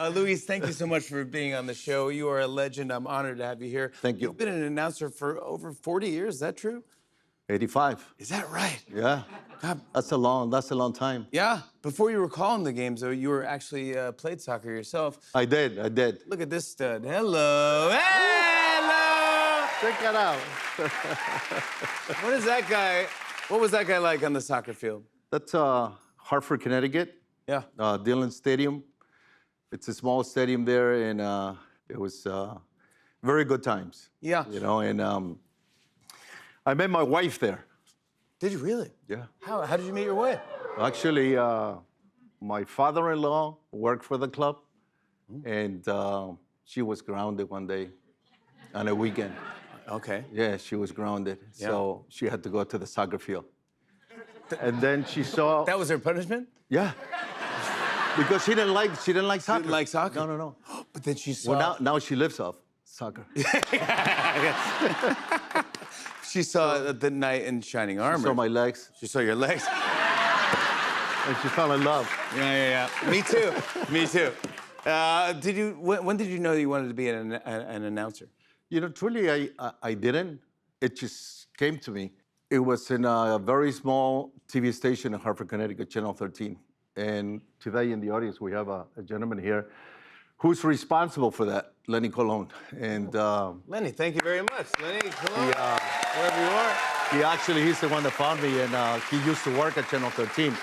Luis, thank you so much for being on the show. You are a legend. I'm honored to have you here. Thank you. You've been an announcer for over 40 years. Is that true? 85. Is that right? Yeah. God. That's a long time. Yeah. Before you were calling the games, though, you were actually played soccer yourself. I did. Look at this stud. Hello. Hello. Check it out. What is that guy? What was that guy like on the soccer field? That's Hartford, Connecticut. Yeah. Dillon Stadium. It's a small stadium there, and it was very good times. Yeah. You know, and I met my wife there. Did you really? Yeah. How did you meet your wife? Actually, my father-in-law worked for the club, and she was grounded one day on a weekend. Okay. Yeah, she was grounded, Yeah. so she had to go to the soccer field. And then she saw. That was her punishment? Yeah. Because she didn't like soccer. She didn't like soccer? No. But then she saw... Well, now she lives off soccer. She saw the knight in shining armor. She saw my legs, She saw your legs. and she fell in love. Yeah. Me too. Me too. When did you know you wanted to be an announcer? You know, truly, I didn't. It just came to me. It was in a very small TV station in Hartford, Connecticut, Channel 13. And today in the audience, we have a gentleman here who's responsible for that, Lenny Colon. And Lenny, thank you very much. Lenny, hello. Wherever you are. he's the one that found me, and he used to work at Channel 13.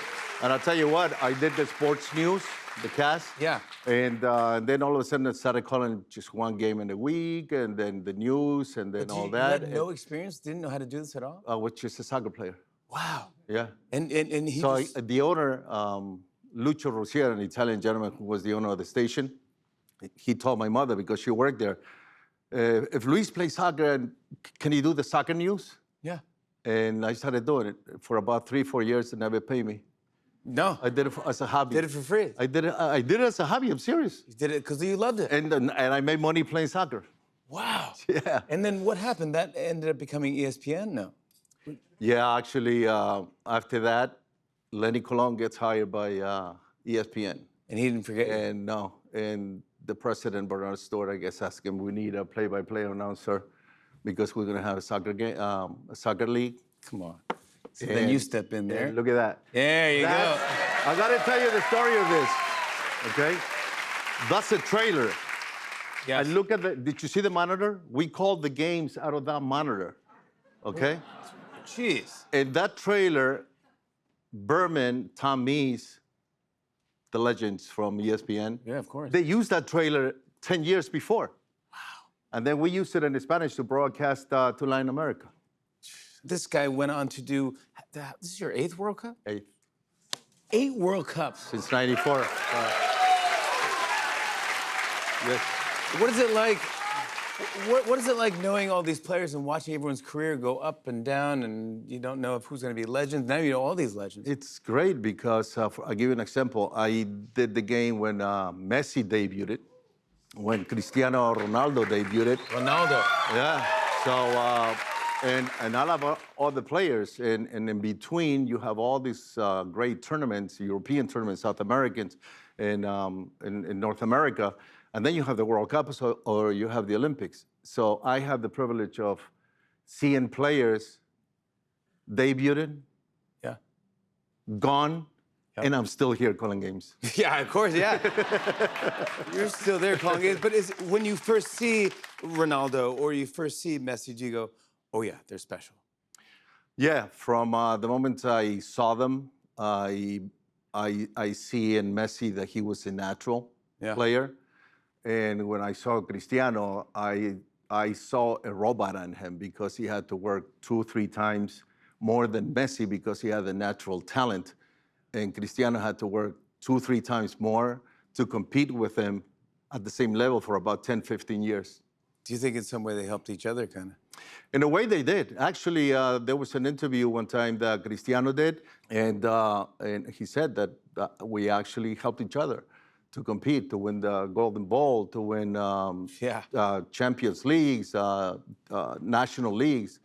And I'll tell you what, I did the sports news, the cast. Yeah. And then all of a sudden, I started calling just one game in a week, and then the news, and then all that. You had no experience? Didn't know how to do this at all? I was just a soccer player. Wow. Yeah. And he So just... the owner, Lucio Rosier, an Italian gentleman who was the owner of the station, he told my mother, because she worked there, if Luis plays soccer, can he do the soccer news? Yeah. And I started doing it for about 3-4 years. They never paid me. No. I did it as a hobby. Did it for free? I did it as a hobby. I'm serious. You did it because you loved it. And I made money playing soccer. Wow. Yeah. And then what happened? That ended up becoming ESPN? No. Yeah, actually, after that, Lenny Colon gets hired by ESPN. And he didn't forget you. And the president, Bernard Stewart, I guess, asked him, we need a play-by-play announcer because we're going to have a soccer game, a soccer league. Come on. So then you step in there. Look at that. There you go. I got to tell you the story of this, okay? That's a trailer. Yes. And look at did you see the monitor? We called the games out of that monitor, okay? Jeez. In that trailer, Berman, Tom Mees, the legends from ESPN. Yeah, of course. They used that trailer 10 years before. Wow. And then we used it in Spanish to broadcast to Latin America. This guy went on to do, this is your 8th World Cup? 8th. 8 World Cups. Since 94. Yes. What is it like? What is it like knowing all these players and watching everyone's career go up and down, and you don't know if who's going to be legends? Now you know all these legends. It's great because, I'll give you an example. I did the game when Messi debuted, when Cristiano Ronaldo debuted. Ronaldo. Yeah. So, and all the players, and in between, you have all these great tournaments, European tournaments, South Americans, in North America. And then you have the World Cup, or you have the Olympics. So I have the privilege of seeing players debuted, Yeah. gone, Yep. and I'm still here calling games. Yeah, of course, yeah. You're still there calling games. But when you first see Ronaldo or you first see Messi, do you go, oh yeah, they're special? Yeah, from the moment I saw them, I see in Messi that he was a natural player. And when I saw Cristiano, I saw a robot on him because he had to work 2 or 3 times more than Messi because he had the natural talent. And Cristiano had to work 2 or 3 times more to compete with him at the same level for about 10, 15 years. Do you think in some way they helped each other, kind of? In a way, they did. Actually, there was an interview one time that Cristiano did, and he said that we actually helped each other to compete, to win the Golden Ball, to win Champions Leagues, national leagues.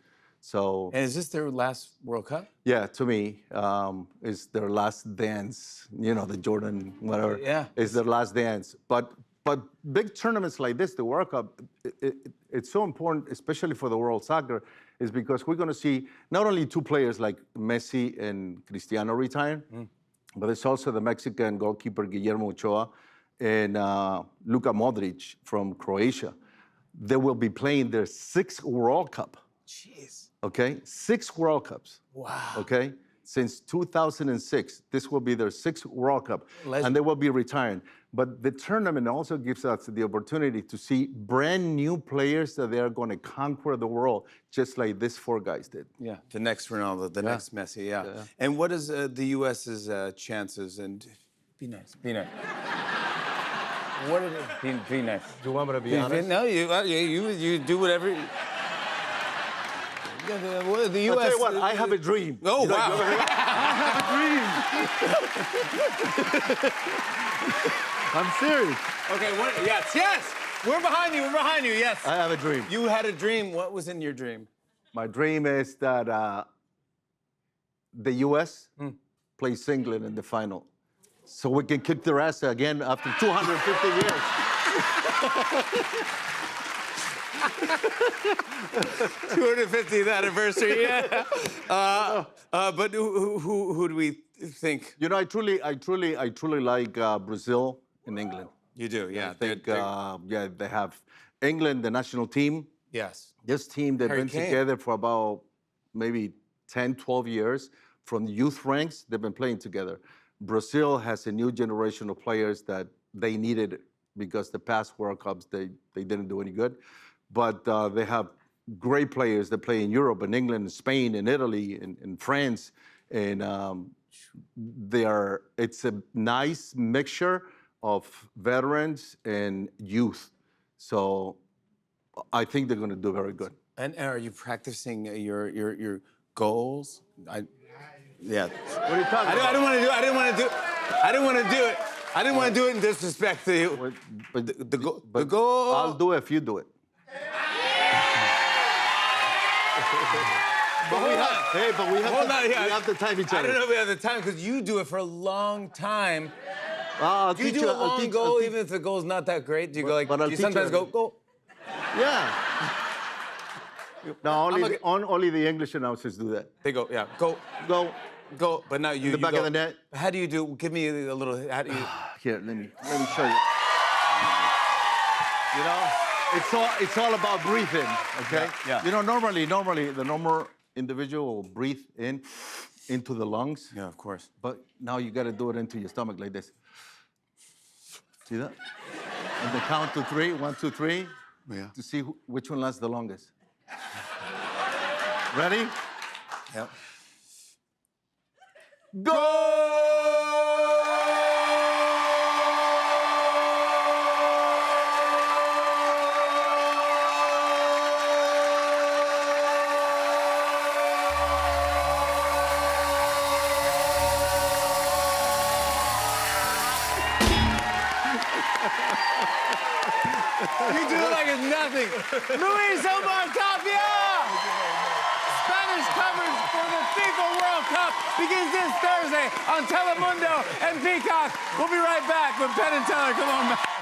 So And is this their last World Cup? yeah, to me, it's their last dance. You know, the Jordan whatever. Yeah. It's their last dance. But big tournaments like this, the World Cup, it's so important, especially for the world soccer, is because we're going to see not only two players like Messi and Cristiano retire, but there's also the Mexican goalkeeper Guillermo Ochoa and Luka Modric from Croatia. They will be playing their 6th World Cup. Jeez. Okay, 6 World Cups. Wow. Okay, since 2006, this will be their 6th World Cup, Legend. and they will be retiring. But the tournament also gives us the opportunity to see brand new players that they are going to conquer the world, just like these 4 guys did. Yeah. The next Ronaldo, the next Messi. Yeah. And what is the U.S.'s chances? And be nice. Be nice. What are they? Be nice. Do you want me to be honest? No, you do whatever. Yeah, the U.S. I'll tell you what, I have a dream. Oh, You know, wow. I have a dream. I'm serious. Okay, yes. We're behind you. We're behind you. Yes. I have a dream. You had a dream. What was in your dream? My dream is that the U.S. plays England in the final, so we can kick their ass again after 250 years. 250th anniversary. Yeah. But who do we think? You know, I truly like Brazil and England. You do, yeah. I think, they have England, the national team. Yes. This team, they've Harry been Kane. together for about maybe 10, 12 years. From the youth ranks, they've been playing together. Brazil has a new generation of players that they needed because the past World Cups, they didn't do any good. But they have great players that play in Europe and England and Spain and Italy and France. And it's a nice mixture of veterans and youth. So I think they're going to do very good. And are you practicing your goals? Yeah. What are you talking I didn't want to do it. I didn't want to do it in disrespect to you. But The goal. I'll do it if you do it. But we have to time each I other. don't know if we have the time because you do it for a long time. I'll Do you teach do a I'll long teach- goal I'll teach- even if the goal's not that great? Do you go like? but I'll Do you teach sometimes you- go go? Yeah. No, I'm only the English announcers do that. They go, yeah, go, Go go. But now you. in the you back go. of the net. How do you do? Give me a little. How do you? Here, let me show you. You know, it's all about breathing, okay? Yeah. You know, normally the normal individual will breathe into the lungs. Yeah, of course. But now you got to do it into your stomach like this. See that? And the count to 3, 1, 2, 3, Yeah. to see which one lasts the longest. Ready? Yep. You do it like it's nothing. Luis Omar Tapia! Spanish coverage for the FIFA World Cup begins this Thursday on Telemundo and Peacock. We'll be right back with Penn and Teller. Come on back.